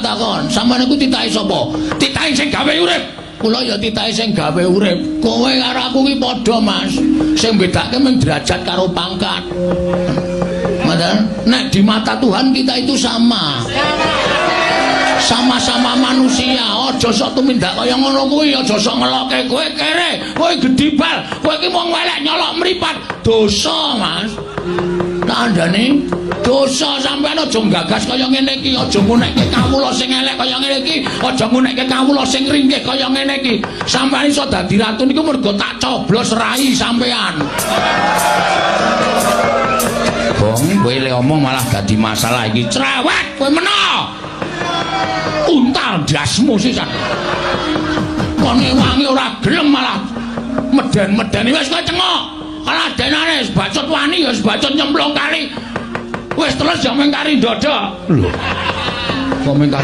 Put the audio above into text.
tak takon, sampeyan iku titahe sapa? Titahe sing gawe urip. Kula ya titahe sing gawe urip. Kowe karo aku ki padha, Mas. Sing bedake mung derajat karo pangkat. Madal, nek di mata Tuhan kita itu sama. Sama-sama manusia. Aja sok tumindak kaya ngono kuwi, aja sok ngeloke kowe kere, kowe gedibal, kowe ki mung welek nyolok mripat. Dosa, Mas. Tandane dosa sampeyan aja gagas kaya ngene iki, aja ngunekke kawula sing elek kaya ngene iki, aja ngunekke kawula sing ringkih kaya ngene iki. Sampeyan iso dadi ratu niku mergo tak coblos rai sampeyan. Bong, kowe le omong malah dadi masalah iki. Cerewet kowe meno. Untal dasmu sisan. Kone wangi ora gelem malah meden-medeni wis kowe cengok. Ala denane bacot wani ya bacot nyemplung kali. Wis terus ya mengkari ndodok. Lho. Kok mengkari